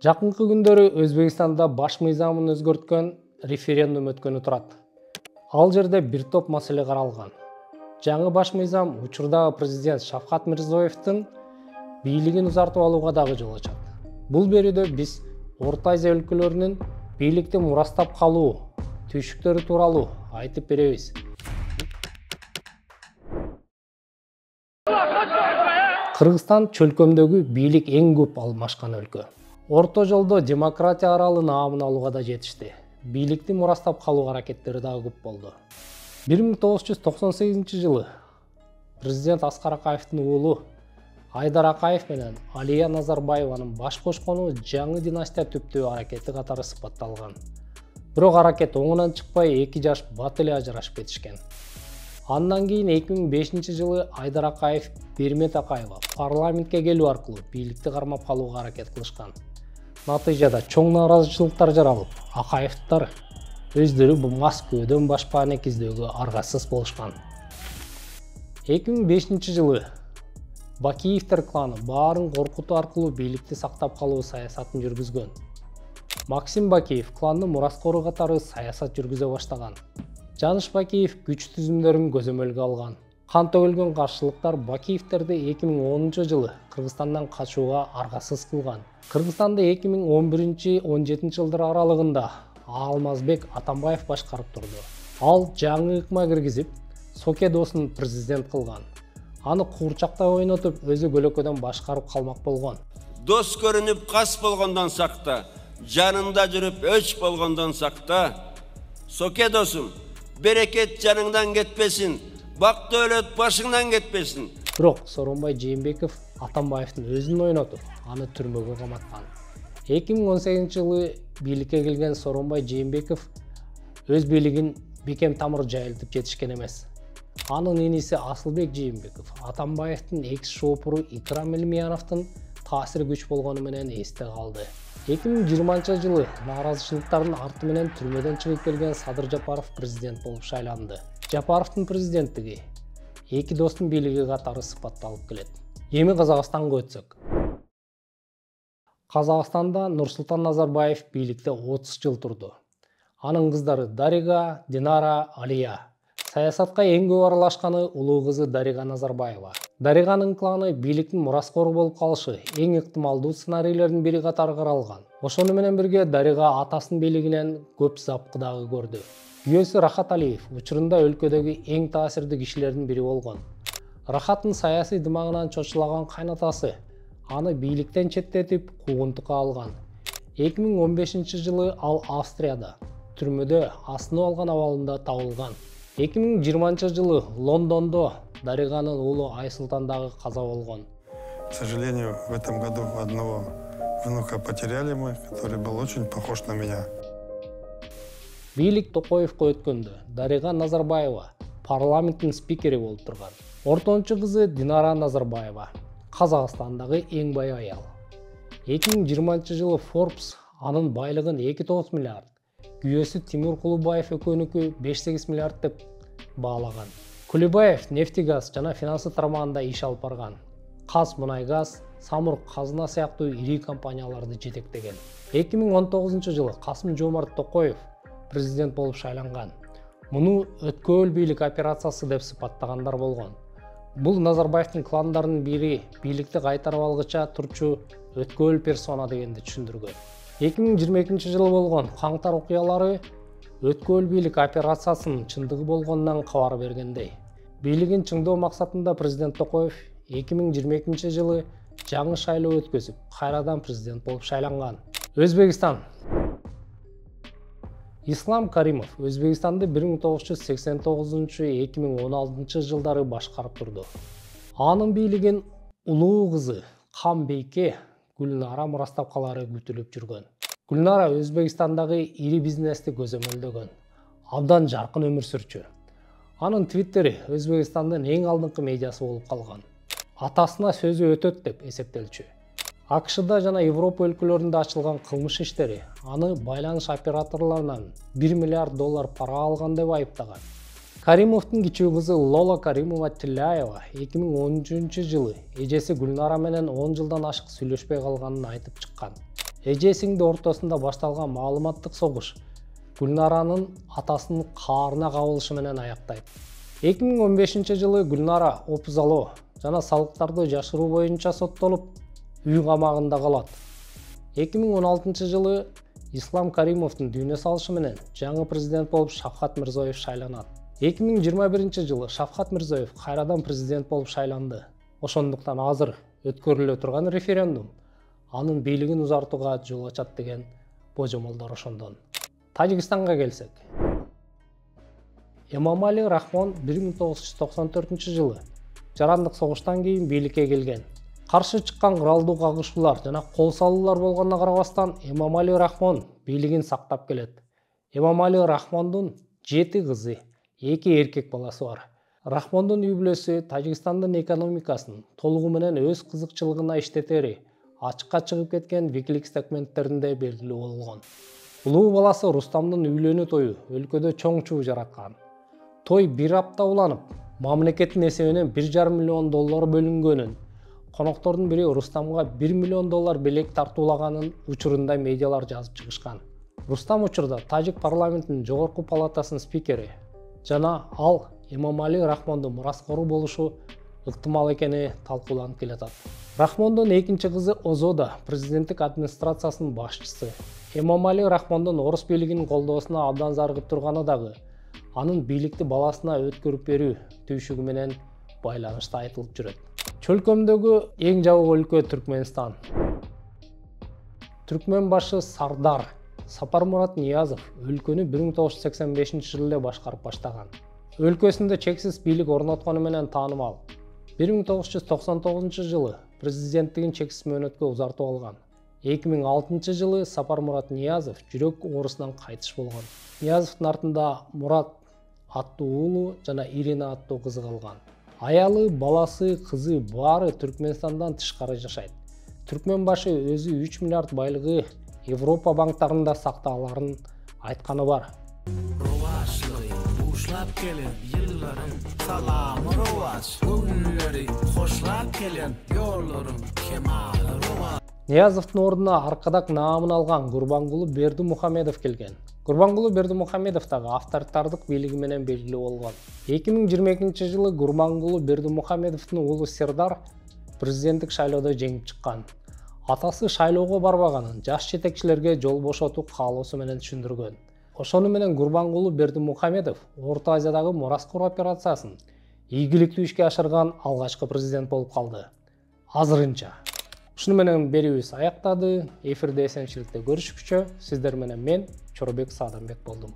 Жакынкы күндөрү Өзбекстанда баш мыйзамын өзгөрткөн референдум өткөнү турат. Ал жерде бир топ маселе каралган. Жаңы баш мыйзам учурдагы президент Шавкат Мирзиёевдин бийлигин узартып алууга дагы жол ачат. Бул берүүдө биз Орто Азия өлкөлөрүнүн бийликти мурастап калуу түйшүктөрү тууралуу айтып беребиз. Кыргызстан чөлкөмдөгү бийлик эң көп алмашкан өлкө. Орто жолдо демократия аралы наамын алууга да жетишти. Бийликти мурастап калуу аракеттери дагы көп болду. 1998 жылы президент Аскар Акаевдин уулу Айдар Акаев менен Алия Назарбаеванын баш кошкону жаңы династия түптөө аракети катары сыпатталган. Бирок аракет оңунан чыкпай, эки жаш бат эле ажырашып кетишкен. Андан кийин 2005 жылы Айдар Акаев Бермет Акаева парламентке келүү аркылуу бийликти кармап калууга аракет кылышкан. Натыйжада чоң нааразычылыктар жаралып, Акаевдер өздөрү бул Москвадан башпаанек издөөгө аргасыз болушкан. 2005 жылы Бакиевдер кланы баарын коркутуу аркылуу бийликти сактап калуу саясатын жүргүзгөн. Максим Бакиев кландын мураскору катары саясат жүргүзө баштаган. Жаныш Бакиев күч түзүмдөрүн көзөмөлгө алган. Кан төгүлгөн каршылыктар Бакиевдерди 2010 жылы Кыргызстандан качууга аргасыз кылган. Кыргызстанды 2011-17 жылдар аралыгында Алмазбек Атамбаев башкарып турду. Ал жаңы ыкма киргизип, Сокедосун президент кылган. Аны куурчакта ойнотуп, өзү көлөкөдөн башкарып калмак болгон. Дос көрүнүп кас болгондон сакта, жанында жүрүп өч болгондон сакта, Сокедосум, берекет жаныңдан кетпесин, бак дөөлөт башыңдан кетпесин. Бирок Сооронбай Жээнбеков Атамбаевдин өзүн ойнотуп, аны түрмөгө каматкан. 2018 жылы бийликке келген Сооронбай Жээнбеков өз бийлигин бекем тамыр жайылтып жетишкен эмес. Анын иниси Асылбек Жээнбеков Атамбаевдин экс шоопуру Икрам Элмияновдун таасири күч болгону менен эсте калды. 2020 жылы нааразычылыктардын арты менен түрмөдөн чыгып келген Садыр Жапаров президент болуп шайланды. Жапаровдун президенттиги эки достун бийлиги катары сыпатталып келет. Эми Казакстанга өтсөк. Казакстанда Нурсултан Назарбаев бийликте 30 жыл турду. Анын кыздары Дарига, Динара, Алия. Саясатка эң көп аралашканы улуу кызы Дарига Назарбаева. Дариганын кланы бийликтин мураскору болуп калышы эң ыктымалдуу сценарийлердин бири катары каралган. Ошону менен бирге Дарига атасынын бийлигинен көп запкы дагы көрдү. Күйөөсү Рахат Алиев учурунда өлкөдөгү эң таасирдүү кишилердин бири болгон. Рахаттын саясий дымагынан чочулаган кайнатасы аны бийликтен четтетип, куугунтукка алган. 2015 жылы ал Австрияда түрмөдө асынып алган абалында табылган. 2020 жылы Лондондо Дариганын уулу Айсултан дагы каза болгон. К сожалению, в этом году одного внука потеряли мы, который был очень похож на меня. Бийлик Токоевко өткөндө Дарига Назарбаева парламенттин спикери болуп турган. Ортончу кызы Динара Назарбаева Казакстандагы эң бай аял. 2020 жылы Forbes анын байлыгын 2,9 миллиард, күйөөсү Тимур Кулубаев экөөнүкү 5-8 миллиард деп баалаган. Кулубаев нефтегаз жана финансы тармагында иш алып барган. Казмунайгаз, Самұрық Қазына сыяктуу ири компанияларды жетектеген. 2019 жылы Касым-Жомарт Токоев президент болуп шайланган. Муну өткөөл бийлик операциясы деп сыпаттагандар болгон. Бул Назарбаевдин кландарынын бири бийликти кайтарып алгыча турчу өткөөл персона дегенди түшүндүргөн. 2022 жылы болгон каңтар окуялары өткөөл бийлик операциясынын чындыгы болгонунан кабар бергендей. Бийлигин чыңдоо максатында президент Токоев 2022 жылы жаңы шайлоо өткөзүп, кайрадан президент болуп шайланган. Өзбекстан. Ислам Каримов Өзбекстанды 1989-2016 жылдары башкарып турду. Анын бийлигин улуу кызы Камбейке Гүлнара мурастап калары күтүлүп жүргөн. Гүлнара Өзбекстандагы ири бизнести көзөмөлдөгөн, абдан жаркын өмүр сүрчү. Анын твиттери Өзбекстандын эң алдыңкы медиасы болуп калган. Атасына сөзү өтөт деп эсептелчү. АКШда жана Европа өлкөлөрүндө ачылган кылмыш иштери аны байланыш операторлорунан $1 миллиард пара алган деп айыптаган. Каримовдун кичүү кызы Лола Каримова Тилляева 2013 жылы эжеси Гүлнара менен 10 жылдан ашык сүйлөшпөй калганын айтып чыккан. эже сиңди ортосунда башталган маалыматтык согуш Гүлнаранын атасынын каарына кабылышы менен аяктайт. 2015 жылы Гүлнара опузалоо жана салыктарды жашыруу боюнча соттолуп, үй камагында калат. 2016 жылы Ислам Каримовдун дүйнө салышы менен жаңы президент болуп Шавкат Мирзиёев шайланат. 2021 жылы Шавкат Мирзиёев кайрадан президент болуп шайланды. Ошондуктан азыр өткөрүлө турган референдум анын бийлигин узартууга жол ачат деген божомолдор ошондон. Тажикстанга келсек. Эмомали Рахмон 1994 жылы жарандык согуштан кийин бийликке келген. Каршы чыккан кыралдуу кагышуулар жана кол салуулар болгонуна карабастан Эмомали Рахмон бийлигин сактап келет. Эмомали Рахмондун 7 кызы, 2 эркек баласы бар. Рахмондун үй бүлөсү Тажикстандын экономикасын толугу менен өз кызыкчылыгына иштетери ачыкка чыгып кеткен Wikileaks документтеринде белгилүү болгон. Улуу баласы Рустамдын үйлөнүү тою өлкөдө чоң чуу жараткан. Той 1 апта уланып, мамлекеттин эсебинен $1,5 миллион бөлүнгөнүн, коноктордун бири Рустамга $1 миллион белек тартуулаганын учурунда медиалар жазып чыгышкан. Рустам учурда Тажик парламентинин жогорку палатасынын спикери жана ал Эмомали Рахмондун мураскору болушу ыктымал экени талкууланып келатат. Рахмондун экинчи кызы Озода президенттик администрациясынын башчысы. Эмомали Рахмондун орус бийлигинин колдоосуна абдан зарыгып турганы дагы анын бийликти баласына өткөрүп берүү түйшүгү менен байланышта айтылып жүрөт. Чөлкөмдөгү эң жабык өлкө Түркмөнстан. Түркмөн башы Сардар Сапармурат Ниязов өлкөнү 1985 жылы башкарып баштаган. Өлкөсүндө чексиз бийлик орноткону менен таанымал. 1999 жылы президенттигин чексиз мөөнөткө узартып алган. 2006 жылы Сапармурат Ниязов жүрөк оорусунан кайтыш болгон. Ниязовдун артында Мурат аттуу уулу жана Ирина аттуу кызы калган. Аялы, баласы, кызы баары Түркмөнстандан тышкары жашайт. Түркмөн башы өзү 3 миллиард байлыгы Европа банктарында сакталарын айтканы бар. Ушлап келен yıllarım salamı rovaş Günleri hoşlap келен yollarım kemalı rovaş Ниязовдун ордуна аркадак наамын алган Гурбангулу Бердимухамедов келген. Гурбангулу Бердимухамедов дагы авторитардык бийлиги менен белгилүү болгон. 2022 жылы Гурбангулу Бердимухамедовдун уулу Сердар президенттик шайлоодо жеңип чыккан. Атасы шайлоого барбаганын жаш жетекчилерге жол бошотуу каалоосу менен түшүндүргөн. Ошону менен Гурбангулу Бердимухамедов Орто Азиядагы мураскор операциясын ийгиликтүү ишке ашырган алгачкы президент болуп калды. Азырынча. Ушуну менен берүүбүз аяктады. Эфирде эсенчиликте көрүшүкчө, сиздер менен мен Чоробек Саадамбек болдум.